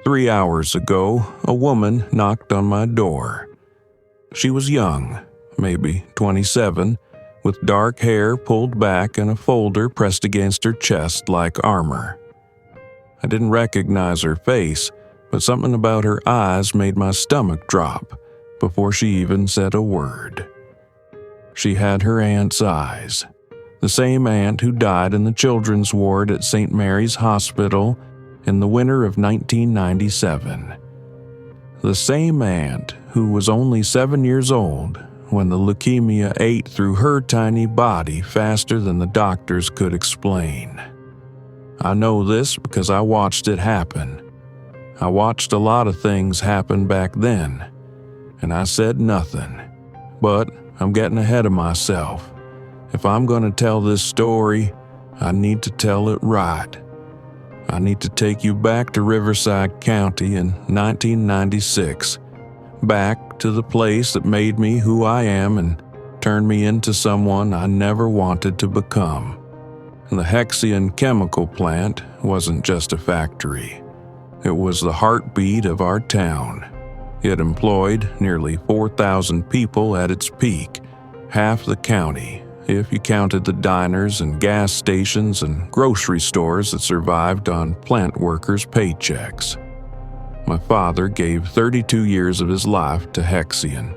3 hours ago, a woman knocked on my door. She was young, maybe 27, with dark hair pulled back and a folder pressed against her chest like armor. I didn't recognize her face, but something about her eyes made my stomach drop before she even said a word. She had her aunt's eyes, the same aunt who died in the children's ward at St. Mary's Hospital in the winter of 1997. The same aunt who was only 7 years old when the leukemia ate through her tiny body faster than the doctors could explain. I know this because I watched it happen. I watched a lot of things happen back then, and I said nothing. But I'm getting ahead of myself. If I'm going to tell this story, I need to tell it right. I need to take you back to Riverside County in 1996, back to the place that made me who I am and turned me into someone I never wanted to become. The Hexion Chemical plant wasn't just a factory. It was the heartbeat of our town. It employed nearly 4,000 people at its peak, half the county, if you counted the diners and gas stations and grocery stores that survived on plant workers' paychecks. My father gave 32 years of his life to Hexion.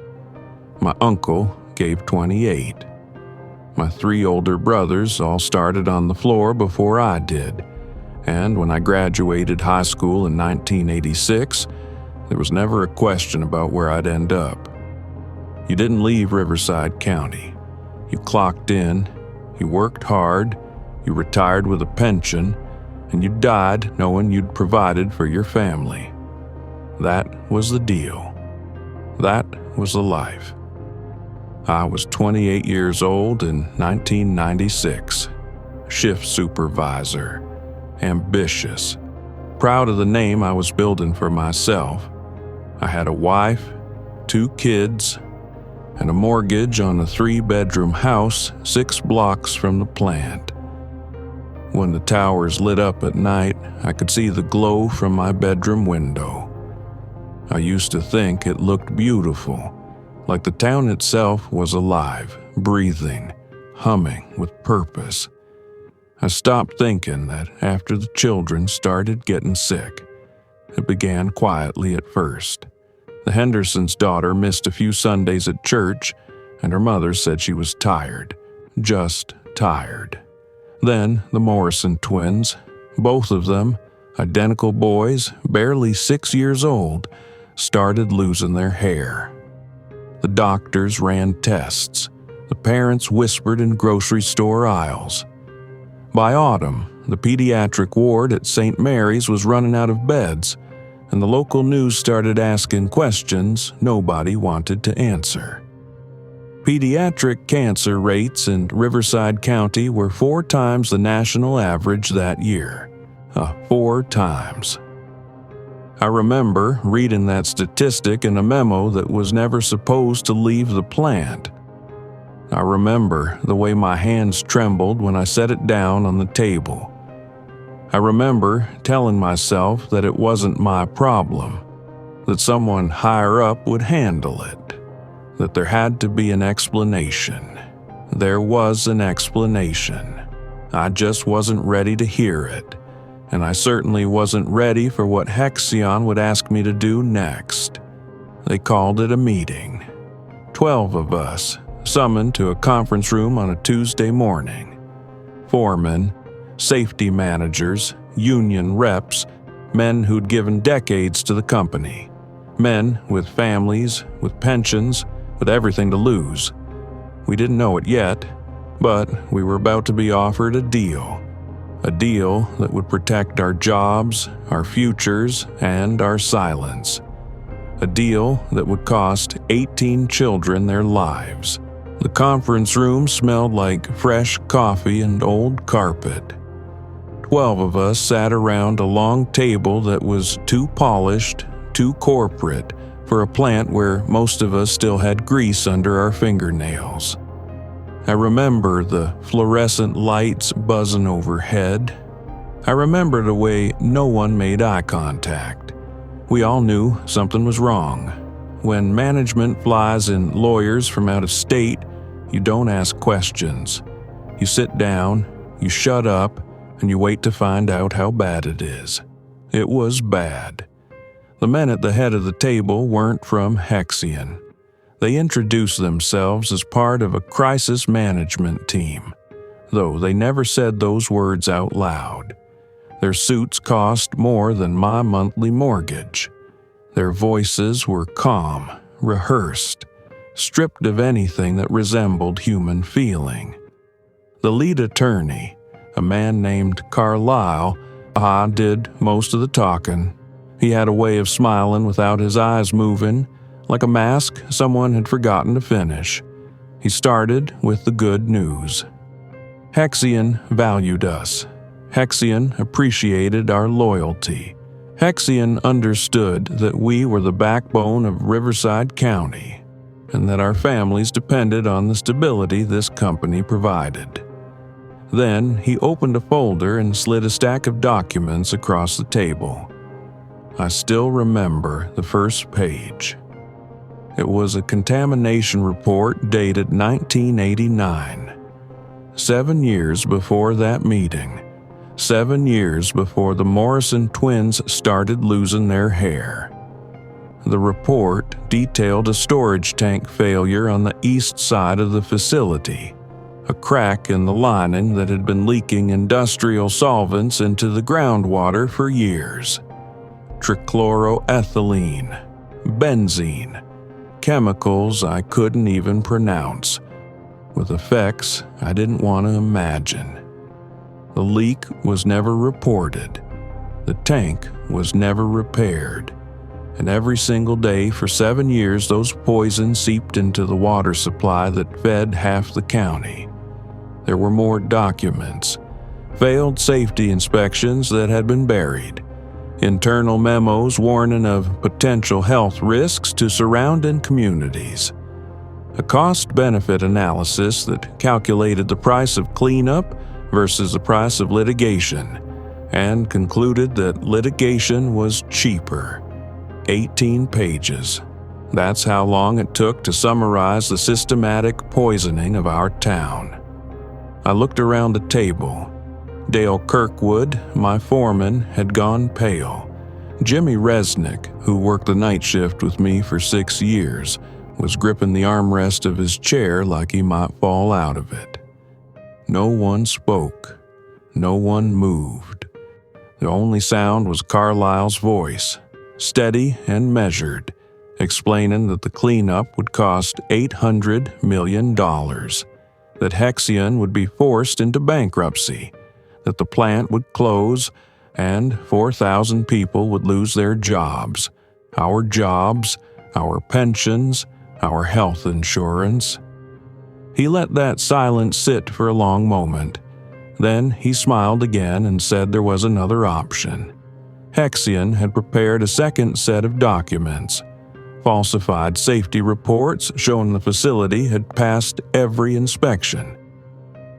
My uncle gave 28. My 3 older brothers all started on the floor before I did, and when I graduated high school in 1986, there was never a question about where I'd end up. You didn't leave Riverside County. You clocked in, you worked hard, you retired with a pension, and you died knowing you'd provided for your family. That was the deal. That was the life. I was 28 years old in 1996, shift supervisor, ambitious, proud of the name I was building for myself. I had a wife, 2 kids, and a mortgage on a 3-bedroom house 6 blocks from the plant. When the towers lit up at night, I could see the glow from my bedroom window. I used to think it looked beautiful, like the town itself was alive, breathing, humming with purpose. I stopped thinking that after the children started getting sick. It began quietly at first. The Henderson's daughter missed a few Sundays at church, and her mother said she was tired, just tired. Then the Morrison twins, both of them, identical boys, barely 6 years old, started losing their hair. The doctors ran tests. The parents whispered in grocery store aisles. By autumn, the pediatric ward at St. Mary's was running out of beds, and the local news started asking questions nobody wanted to answer. Pediatric cancer rates in Riverside County were 4 times the national average that year. 4 times. I remember reading that statistic in a memo that was never supposed to leave the plant. I remember the way my hands trembled when I set it down on the table. I remember telling myself that it wasn't my problem, that someone higher up would handle it, that there had to be an explanation. There was an explanation. I just wasn't ready to hear it, and I certainly wasn't ready for what Hexion would ask me to do next. They called it a meeting. 12 of us, summoned to a conference room on a Tuesday morning. Foremen, safety managers, union reps, men who'd given decades to the company, men with families, with pensions, with everything to lose. We didn't know it yet, but we were about to be offered a deal that would protect our jobs, our futures, and our silence. A deal that would cost 18 children their lives. The conference room smelled like fresh coffee and old carpet. 12 of us sat around a long table that was too polished, too corporate, for a plant where most of us still had grease under our fingernails. I remember the fluorescent lights buzzing overhead. I remember the way no one made eye contact, We all knew something was wrong. When management flies in lawyers from out of state, you don't ask questions. You sit down, you shut up, and you wait to find out how bad it is. It was bad. The men at the head of the table weren't from Hexion. They introduced themselves as part of a crisis management team, though they never said those words out loud. Their suits cost more than my monthly mortgage. Their voices were calm, rehearsed, stripped of anything that resembled human feeling. The lead attorney, a man named Carlisle, did most of the talking. He had a way of smiling without his eyes moving, like a mask someone had forgotten to finish. He started with the good news. Hexion valued us. Hexion appreciated our loyalty. Hexion understood that we were the backbone of Riverside County, and that our families depended on the stability this company provided. Then he opened a folder and slid a stack of documents across the table. I still remember the first page. It was a contamination report dated 1989. 7 years before that meeting. 7 years before the Morrison twins started losing their hair. The report detailed a storage tank failure on the east side of the facility, a crack in the lining that had been leaking industrial solvents into the groundwater for years. Trichloroethylene, benzene, chemicals I couldn't even pronounce, with effects I didn't want to imagine. The leak was never reported. The tank was never repaired. And every single day for 7 years, those poisons seeped into the water supply that fed half the county. There were more documents, failed safety inspections that had been buried, internal memos warning of potential health risks to surrounding communities, a cost-benefit analysis that calculated the price of cleanup versus the price of litigation, and concluded that litigation was cheaper. 18 pages. That's how long it took to summarize the systematic poisoning of our town. I looked around the table. Dale Kirkwood, my foreman, had gone pale. Jimmy Resnick, who worked the night shift with me for 6 years, was gripping the armrest of his chair like he might fall out of it. No one spoke. No one moved. The only sound was Carlisle's voice, steady and measured, explaining that the cleanup would cost $800 million, that Hexion would be forced into bankruptcy, that the plant would close, and 4,000 people would lose their jobs, our pensions, our health insurance. He let that silence sit for a long moment. Then he smiled again and said there was another option. Hexion had prepared a second set of documents, falsified safety reports showing the facility had passed every inspection.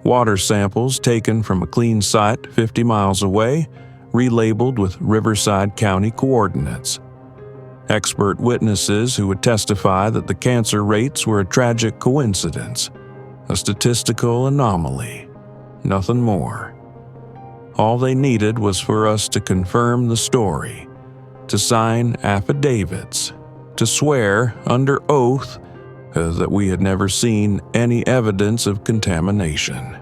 Water samples taken from a clean site 50 miles away, relabeled with Riverside County coordinates. Expert witnesses who would testify that the cancer rates were a tragic coincidence, a statistical anomaly, nothing more. All they needed was for us to confirm the story, to sign affidavits, to swear under oath that we had never seen any evidence of contamination.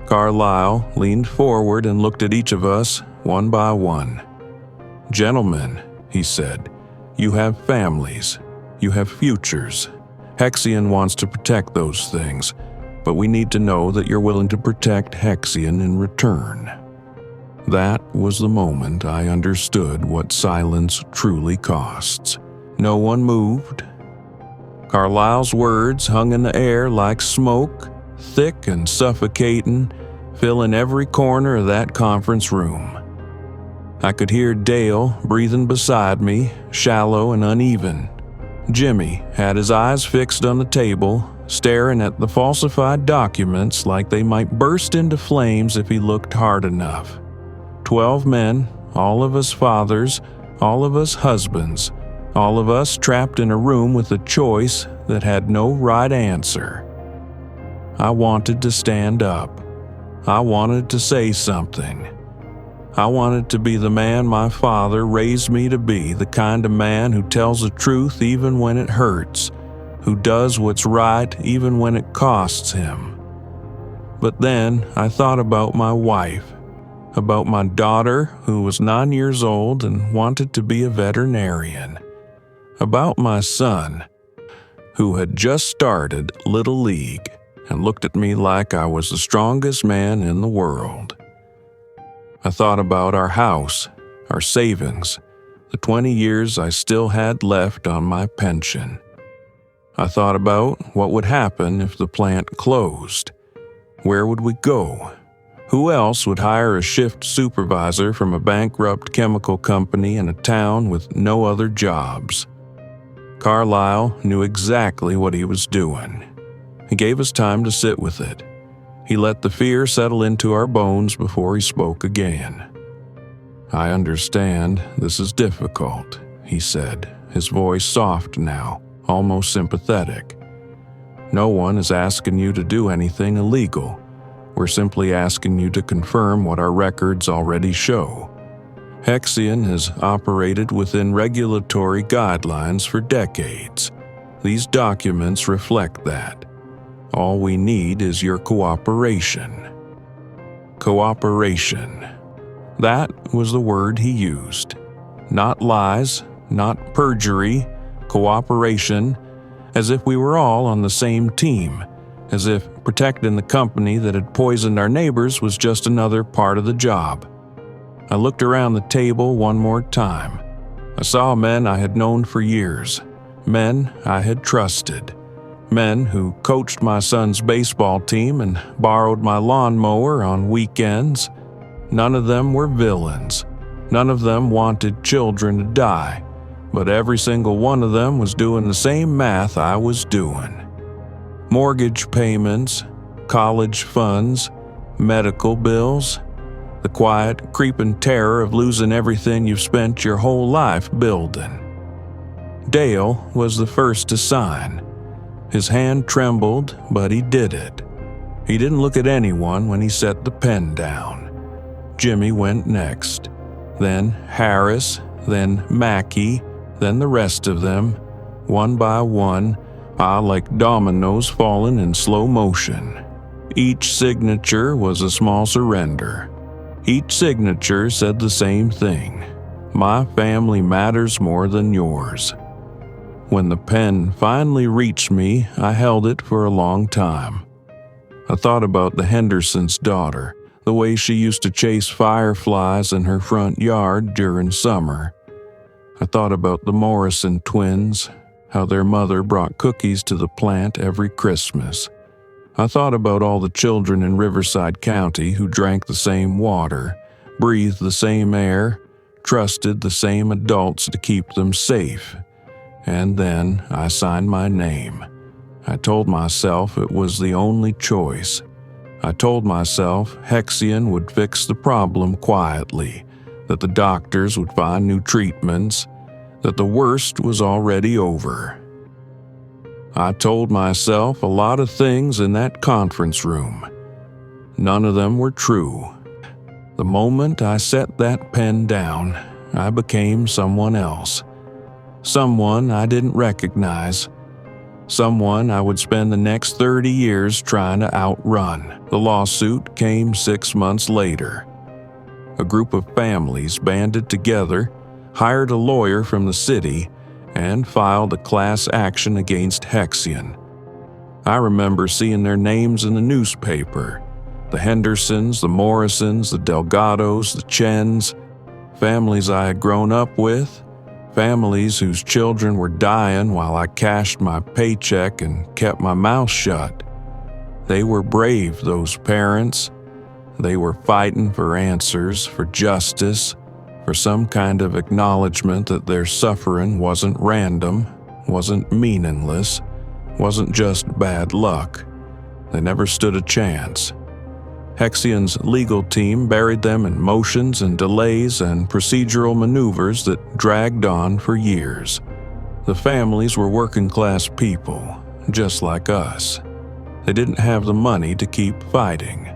Carlisle leaned forward and looked at each of us one by one. "Gentlemen," he said, "you have families, you have futures. Hexion wants to protect those things, but we need to know that you're willing to protect Hexion in return." That was the moment I understood what silence truly costs. No one moved. Carlisle's words hung in the air like smoke, thick and suffocating, filling every corner of that conference room. I could hear Dale breathing beside me, shallow and uneven. Jimmy had his eyes fixed on the table, staring at the falsified documents like they might burst into flames if he looked hard enough. 12 men, all of us fathers, all of us husbands, all of us trapped in a room with a choice that had no right answer. I wanted to stand up. I wanted to say something. I wanted to be the man my father raised me to be, the kind of man who tells the truth even when it hurts, who does what's right even when it costs him. But then I thought about my wife, about my daughter who was 9 years old and wanted to be a veterinarian, about my son who had just started Little League and looked at me like I was the strongest man in the world. I thought about our house, our savings, the 20 years I still had left on my pension. I thought about what would happen if the plant closed. Where would we go? Who else would hire a shift supervisor from a bankrupt chemical company in a town with no other jobs? Carlisle knew exactly what he was doing. He gave us time to sit with it. He let the fear settle into our bones before he spoke again. "I understand this is difficult," he said, his voice soft now, almost sympathetic. "No one is asking you to do anything illegal. We're simply asking you to confirm what our records already show. Hexion has operated within regulatory guidelines for decades. These documents reflect that. All we need is your cooperation." Cooperation. That was the word he used. Not lies, not perjury, cooperation, as if we were all on the same team, as if protecting the company that had poisoned our neighbors was just another part of the job. I looked around the table one more time. I saw men I had known for years, men I had trusted, men who coached my son's baseball team and borrowed my lawnmower on weekends. None of them were villains. None of them wanted children to die, but every single one of them was doing the same math I was doing. Mortgage payments, college funds, medical bills, the quiet, creeping terror of losing everything you've spent your whole life building. Dale was the first to sign. His hand trembled, but he did it. He didn't look at anyone when he set the pen down. Jimmy went next, then Harris, then Mackey, then the rest of them, one by one, like dominoes falling in slow motion. Each signature was a small surrender. Each signature said the same thing: "My family matters more than yours." When the pen finally reached me, I held it for a long time. I thought about the Hendersons' daughter, the way she used to chase fireflies in her front yard during summer. I thought about the Morrison twins, how their mother brought cookies to the plant every Christmas. I thought about all the children in Riverside County who drank the same water, breathed the same air, trusted the same adults to keep them safe. And then I signed my name. I told myself it was the only choice. I told myself Hexion would fix the problem quietly, that the doctors would find new treatments, that the worst was already over. I told myself a lot of things in that conference room. None of them were true. The moment I set that pen down, I became someone else. Someone I didn't recognize. Someone I would spend the next 30 years trying to outrun. The lawsuit came 6 months later. A group of families banded together, hired a lawyer from the city, and filed a class action against Hexion. I remember seeing their names in the newspaper. The Hendersons, the Morrisons, the Delgados, the Chens, families I had grown up with, families whose children were dying while I cashed my paycheck and kept my mouth shut. They were brave, those parents. They were fighting for answers, for justice, for some kind of acknowledgement that their suffering wasn't random, wasn't meaningless, wasn't just bad luck. They never stood a chance. Hexion's legal team buried them in motions and delays and procedural maneuvers that dragged on for years. The families were working-class people, just like us. They didn't have the money to keep fighting.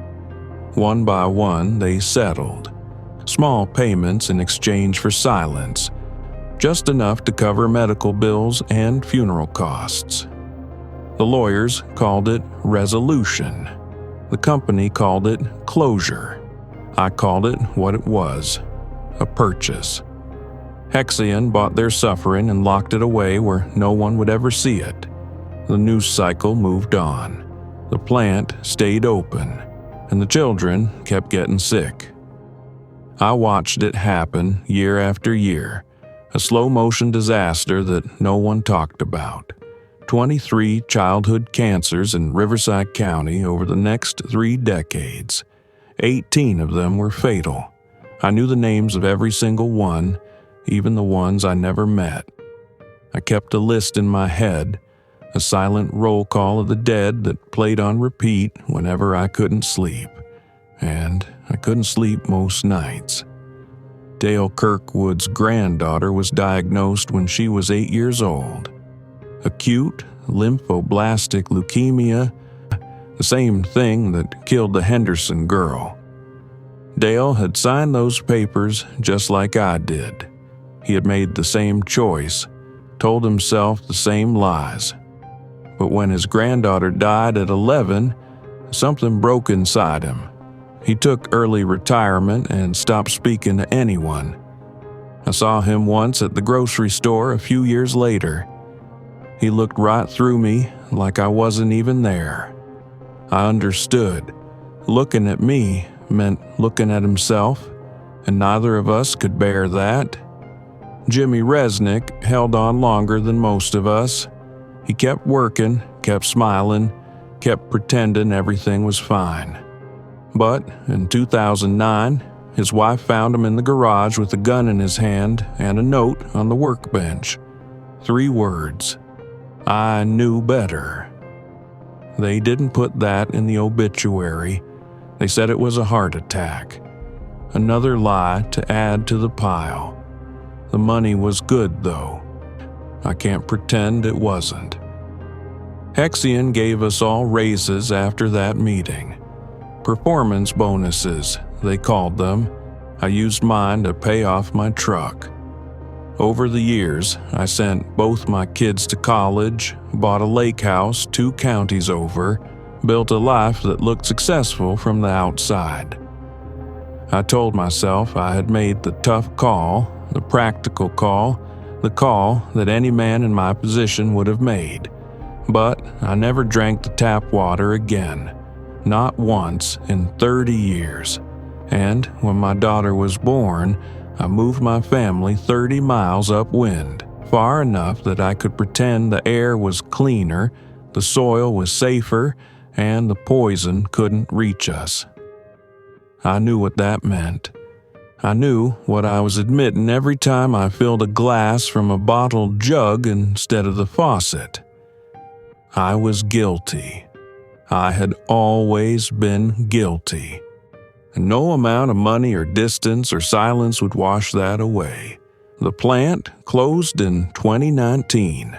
One by one, they settled. Small payments in exchange for silence, just enough to cover medical bills and funeral costs. The lawyers called it resolution. The company called it closure. I called it what it was, a purchase. Hexion bought their suffering and locked it away where no one would ever see it. The news cycle moved on. The plant stayed open, and the children kept getting sick. I watched it happen year after year, a slow-motion disaster that no one talked about. 23 childhood cancers in Riverside County over the next 3 decades. 18 of them were fatal. I knew the names of every single one, even the ones I never met. I kept a list in my head, a silent roll call of the dead that played on repeat whenever I couldn't sleep. And I couldn't sleep most nights. Dale Kirkwood's granddaughter was diagnosed when she was 8 years old. Acute lymphoblastic leukemia, the same thing that killed the Henderson girl. Dale had signed those papers just like I did. He had made the same choice, told himself the same lies. But when his granddaughter died at 11, something broke inside him. He took early retirement and stopped speaking to anyone. I saw him once at the grocery store a few years later. He looked right through me like I wasn't even there. I understood. Looking at me meant looking at himself, and neither of us could bear that. Jimmy Resnick held on longer than most of us. He kept working, kept smiling, kept pretending everything was fine. But in 2009, his wife found him in the garage with a gun in his hand and a note on the workbench. 3 words: I knew better. They didn't put that in the obituary. They said it was a heart attack. Another lie to add to the pile. The money was good, though. I can't pretend it wasn't. Hexion gave us all raises after that meeting. Performance bonuses, they called them. I used mine to pay off my truck. Over the years, I sent both my kids to college, bought a lake house 2 counties over, built a life that looked successful from the outside. I told myself I had made the tough call, the practical call, the call that any man in my position would have made. But I never drank the tap water again. Not once in 30 years. And when my daughter was born, I moved my family 30 miles upwind, far enough that I could pretend the air was cleaner, the soil was safer, and the poison couldn't reach us. I knew what that meant. I knew what I was admitting every time I filled a glass from a bottled jug instead of the faucet. I was guilty. I had always been guilty. And no amount of money or distance or silence would wash that away. The plant closed in 2019.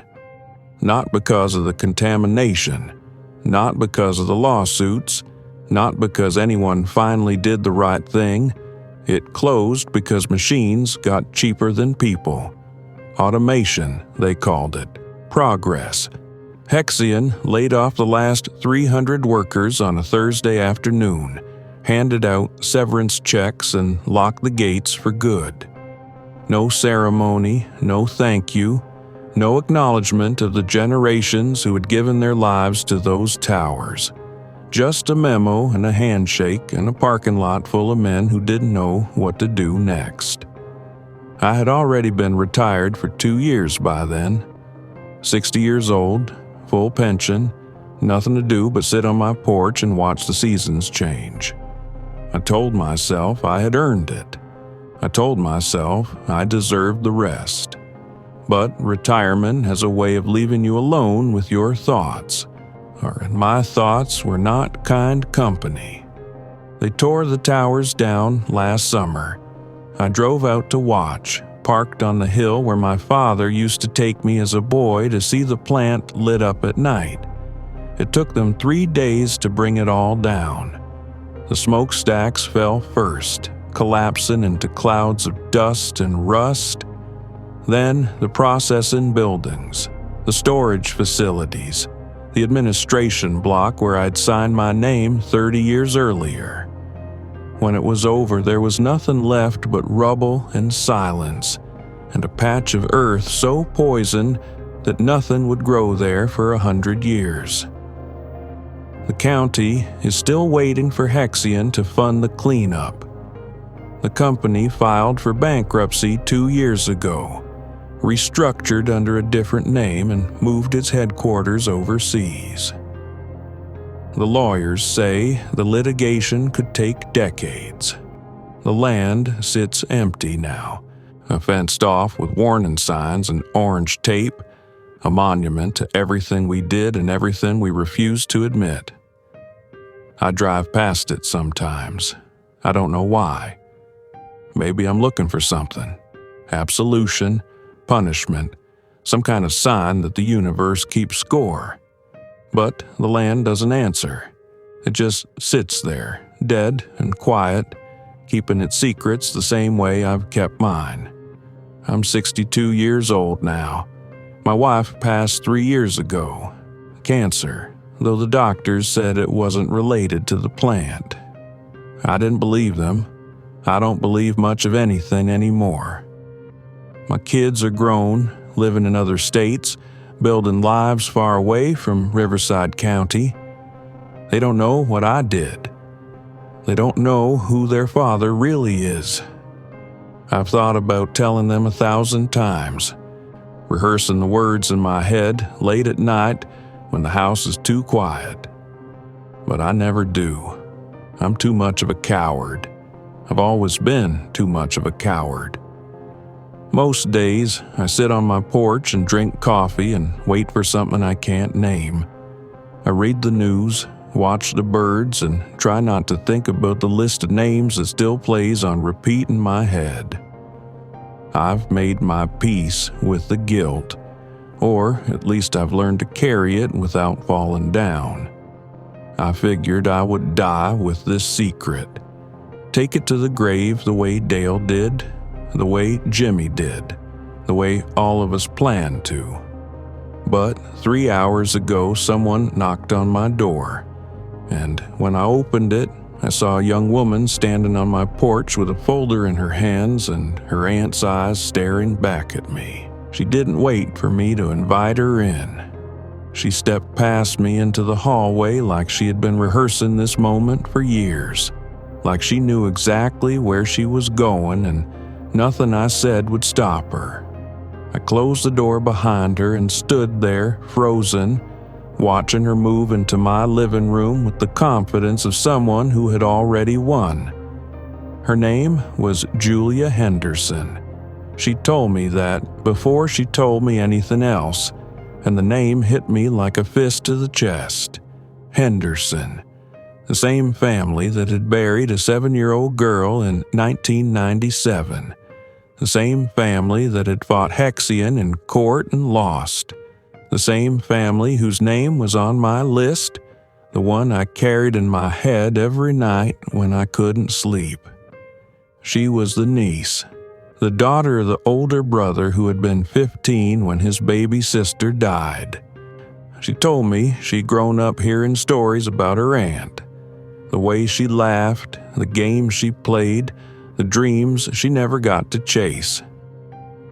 Not because of the contamination, not because of the lawsuits, not because anyone finally did the right thing. It closed because machines got cheaper than people. Automation, they called it. Progress. Hexion laid off the last 300 workers on a Thursday afternoon, handed out severance checks, and locked the gates for good. No ceremony, no thank you, no acknowledgement of the generations who had given their lives to those towers. Just a memo and a handshake and a parking lot full of men who didn't know what to do next. I had already been retired for 2 years by then. 60 years old, full pension, nothing to do but sit on my porch and watch the seasons change. I told myself I had earned it. I told myself I deserved the rest. But retirement has a way of leaving you alone with your thoughts, or my thoughts were not kind company. They tore the towers down last summer. I drove out to watch, parked on the hill where my father used to take me as a boy to see the plant lit up at night. It took them 3 days to bring it all down. The smokestacks fell first, collapsing into clouds of dust and rust. Then the processing buildings, the storage facilities, the administration block where I'd signed my name 30 years earlier. When it was over, there was nothing left but rubble and silence, and a patch of earth so poisoned that nothing would grow there for 100 years. The county is still waiting for Hexion to fund the cleanup. The company filed for bankruptcy 2 years ago, restructured under a different name, and moved its headquarters overseas. The lawyers say the litigation could take decades. The land sits empty now, fenced off with warning signs and orange tape, a monument to everything we did and everything we refused to admit. I drive past it sometimes. I don't know why. Maybe I'm looking for something. Absolution, punishment, some kind of sign that the universe keeps score. But the land doesn't answer. It just sits there, dead and quiet, keeping its secrets the same way I've kept mine. I'm 62 years old now. My wife passed 3 years ago. Cancer, though the doctors said it wasn't related to the plant. I didn't believe them. I don't believe much of anything anymore. My kids are grown, living in other states, building lives far away from Riverside County. They don't know what I did. They don't know who their father really is. I've thought about telling them 1,000 times, rehearsing the words in my head late at night when the house is too quiet. But I never do. I'm too much of a coward. I've always been too much of a coward. Most days, I sit on my porch and drink coffee and wait for something I can't name. I read the news, watch the birds, and try not to think about the list of names that still plays on repeat in my head. I've made my peace with the guilt, or at least I've learned to carry it without falling down. I figured I would die with this secret. Take it to the grave the way Dale did, the way Jimmy did, the way all of us planned to. But 3 hours ago, someone knocked on my door, and when I opened it, I saw a young woman standing on my porch with a folder in her hands and her aunt's eyes staring back at me. She didn't wait for me to invite her in. She stepped past me into the hallway like she had been rehearsing this moment for years, like she knew exactly where she was going and nothing I said would stop her. I closed the door behind her and stood there, frozen, watching her move into my living room with the confidence of someone who had already won. Her name was Julia Henderson. She told me that before she told me anything else, and the name hit me like a fist to the chest. Henderson. The same family that had buried a 7-year-old girl in 1997. The same family that had fought Hexion in court and lost. The same family whose name was on my list, the one I carried in my head every night when I couldn't sleep. She was the niece, the daughter of the older brother who had been 15 when his baby sister died. She told me she'd grown up hearing stories about her aunt. The way she laughed, the games she played, the dreams she never got to chase.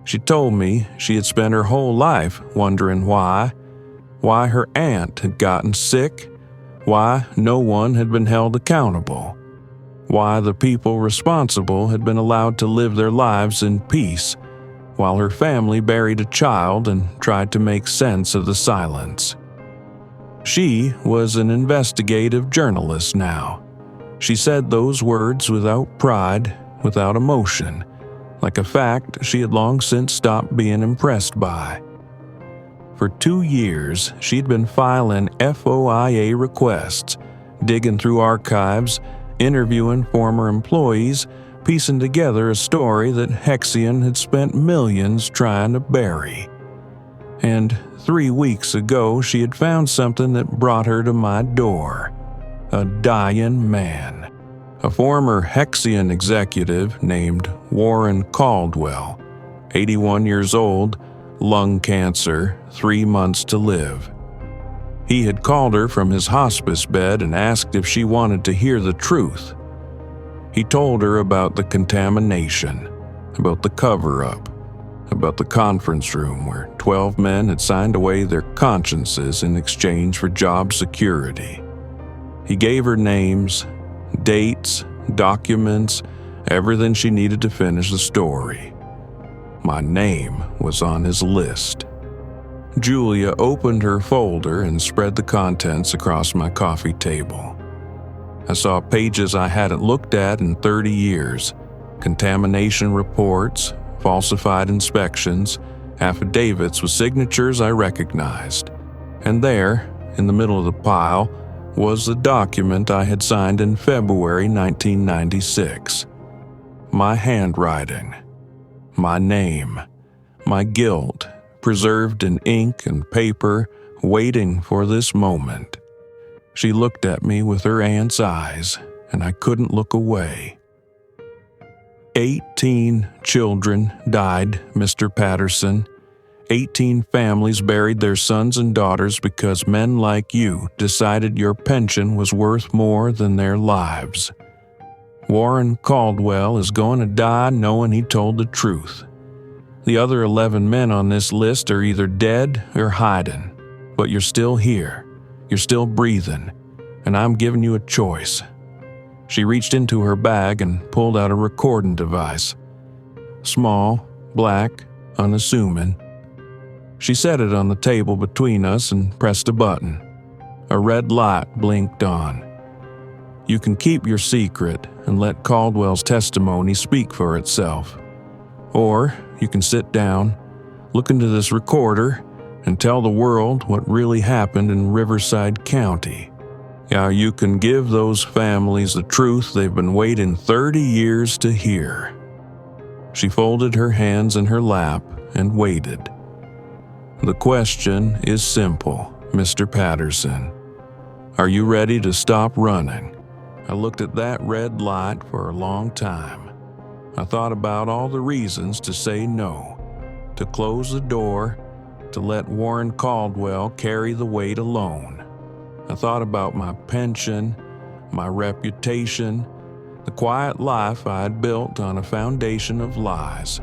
She told me she had spent her whole life wondering why her aunt had gotten sick, why no one had been held accountable, why the people responsible had been allowed to live their lives in peace, while her family buried a child and tried to make sense of the silence. She was an investigative journalist now. She said those words without pride, without emotion, like a fact she had long since stopped being impressed by. For 2 years, she'd been filing FOIA requests, digging through archives, interviewing former employees, piecing together a story that Hexion had spent millions trying to bury. And 3 weeks ago, she had found something that brought her to my door. A dying man. A former Hexion executive named Warren Caldwell, 81 years old, lung cancer, 3 months to live. He had called her from his hospice bed and asked if she wanted to hear the truth. He told her about the contamination, about the cover-up, about the conference room where 12 men had signed away their consciences in exchange for job security. He gave her names, dates, documents, everything she needed to finish the story. My name was on his list. Julia opened her folder and spread the contents across my coffee table. I saw pages I hadn't looked at in 30 years, contamination reports, falsified inspections, affidavits with signatures I recognized. And there, in the middle of the pile, was the document I had signed in February 1996. My handwriting, my name, my guilt, preserved in ink and paper, waiting for this moment. She looked at me with her aunt's eyes, and I couldn't look away. 18 children died, Mr. Patterson. 18 families buried their sons and daughters because men like you decided your pension was worth more than their lives. Warren Caldwell is going to die knowing he told the truth. The other 11 men on this list are either dead or hiding, but you're still here. You're still breathing, and I'm giving you a choice. She reached into her bag and pulled out a recording device. Small, black, unassuming. She set it on the table between us and pressed a button. A red light blinked on. You can keep your secret and let Caldwell's testimony speak for itself. Or you can sit down, look into this recorder, and tell the world what really happened in Riverside County. How you can give those families the truth they've been waiting 30 years to hear. She folded her hands in her lap and waited. The question is simple, Mr. Patterson. Are you ready to stop running? I looked at that red light for a long time. I thought about all the reasons to say no, to close the door, to let Warren Caldwell carry the weight alone. I thought about my pension, my reputation, the quiet life I had built on a foundation of lies.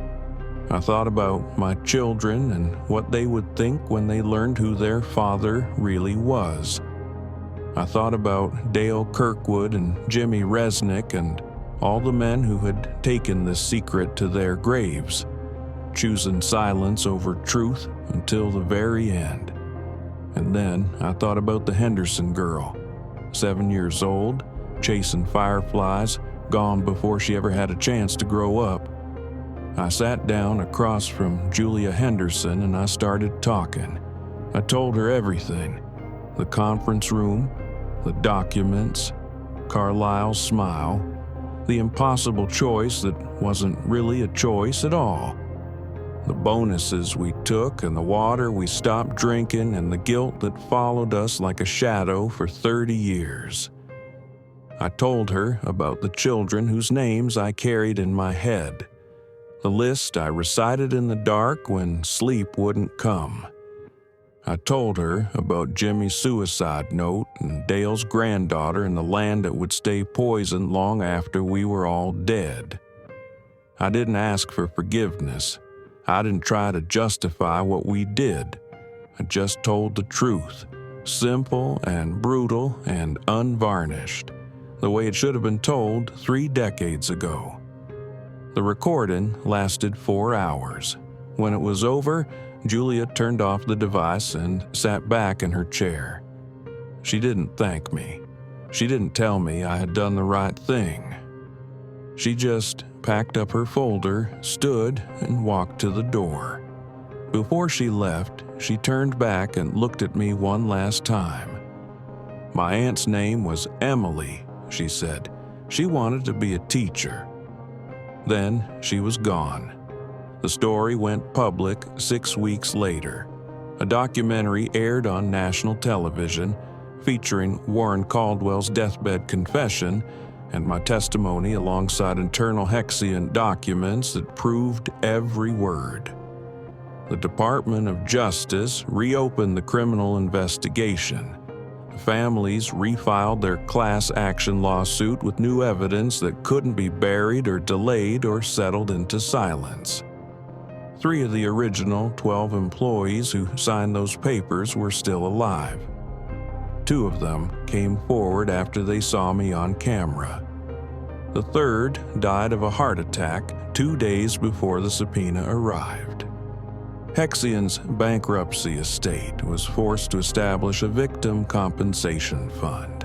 I thought about my children and what they would think when they learned who their father really was. I thought about Dale Kirkwood and Jimmy Resnick and all the men who had taken this secret to their graves, choosing silence over truth until the very end. And then I thought about the Henderson girl, 7 years old, chasing fireflies, gone before she ever had a chance to grow up. I sat down across from Julia Henderson and I started talking. I told her everything. The conference room, the documents, Carlisle's smile, the impossible choice that wasn't really a choice at all. The bonuses we took and the water we stopped drinking and the guilt that followed us like a shadow for 30 years. I told her about the children whose names I carried in my head, the list I recited in the dark when sleep wouldn't come. I told her about Jimmy's suicide note and Dale's granddaughter and the land that would stay poisoned long after we were all dead. I didn't ask for forgiveness. I didn't try to justify what we did. I just told the truth, simple and brutal and unvarnished, the way it should have been told 3 decades ago. The recording lasted 4 hours. When it was over, Julia turned off the device and sat back in her chair. She didn't thank me. She didn't tell me I had done the right thing. She just packed up her folder, stood, and walked to the door. Before she left, she turned back and looked at me one last time. My aunt's name was Emily, she said. She wanted to be a teacher. Then she was gone. The story went public 6 weeks later. A documentary aired on national television featuring Warren Caldwell's deathbed confession and my testimony alongside internal Hexion documents that proved every word. The Department of Justice reopened the criminal investigation. The families refiled their class action lawsuit with new evidence that couldn't be buried or delayed or settled into silence. 3 of the original 12 employees who signed those papers were still alive. 2 of them came forward after they saw me on camera. The third died of a heart attack 2 days before the subpoena arrived. Hexion's bankruptcy estate was forced to establish a victim compensation fund.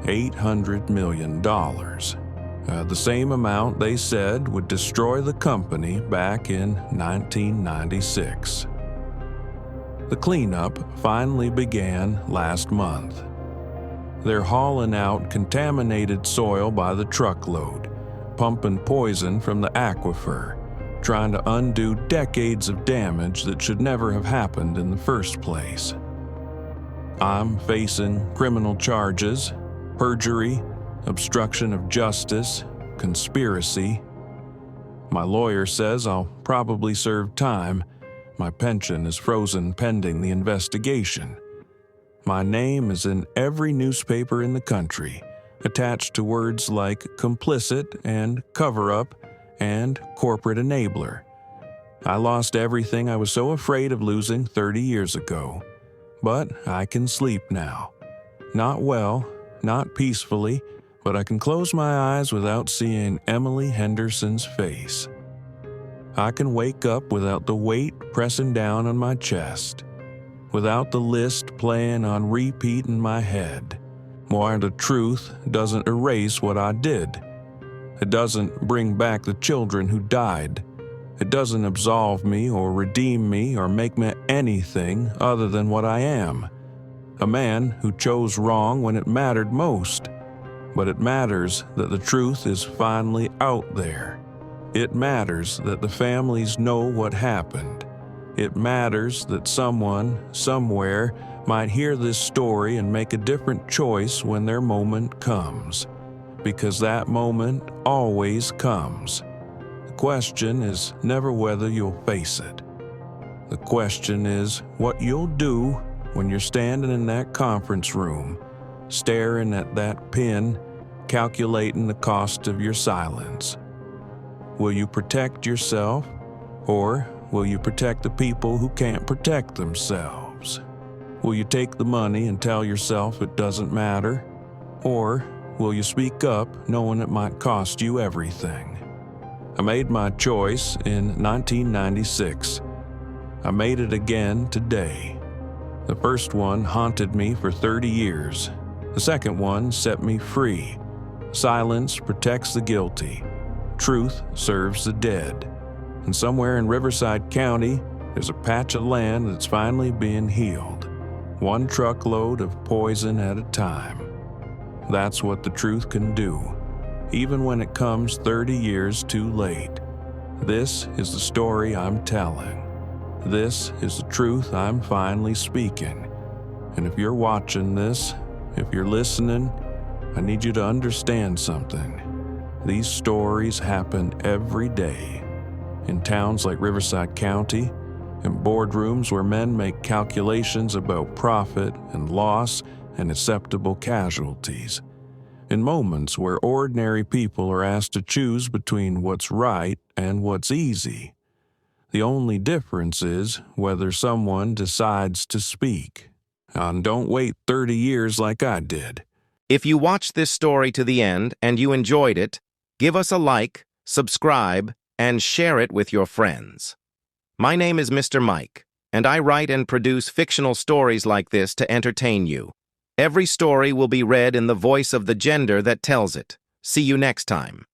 $800 million. The same amount they said would destroy the company back in 1996. The cleanup finally began last month. They're hauling out contaminated soil by the truckload, pumping poison from the aquifer, trying to undo decades of damage that should never have happened in the first place. I'm facing criminal charges, perjury, obstruction of justice, conspiracy. My lawyer says I'll probably serve time. My pension is frozen pending the investigation. My name is in every newspaper in the country, attached to words like complicit and cover-up and corporate enabler. I lost everything I was so afraid of losing 30 years ago. But I can sleep now. Not well, not peacefully, but I can close my eyes without seeing Emily Henderson's face. I can wake up without the weight pressing down on my chest, without the list playing on repeat in my head. Why the truth doesn't erase what I did. It doesn't bring back the children who died. It doesn't absolve me or redeem me or make me anything other than what I am. A man who chose wrong when it mattered most. But it matters that the truth is finally out there. It matters that the families know what happened. It matters that someone, somewhere, might hear this story and make a different choice when their moment comes. Because that moment always comes. The question is never whether you'll face it. The question is what you'll do when you're standing in that conference room, staring at that pin, calculating the cost of your silence. Will you protect yourself, or will you protect the people who can't protect themselves? Will you take the money and tell yourself it doesn't matter, or will you speak up knowing it might cost you everything? I made my choice in 1996. I made it again today. The first one haunted me for 30 years. The second one set me free. Silence protects the guilty. Truth serves the dead. And somewhere in Riverside County, there's a patch of land that's finally being healed. 1 truckload of poison at a time. That's what the truth can do, even when it comes 30 years too late. This is the story I'm telling. This is the truth I'm finally speaking. And if you're watching this, if you're listening, I need you to understand something. These stories happen every day. In towns like Riverside County, in boardrooms where men make calculations about profit and loss and acceptable casualties. In moments where ordinary people are asked to choose between what's right and what's easy. The only difference is whether someone decides to speak. And don't wait 30 years like I did. If you watched this story to the end and you enjoyed it, give us a like, subscribe, and share it with your friends. My name is Mr. Mike, and I write and produce fictional stories like this to entertain you. Every story will be read in the voice of the gender that tells it. See you next time.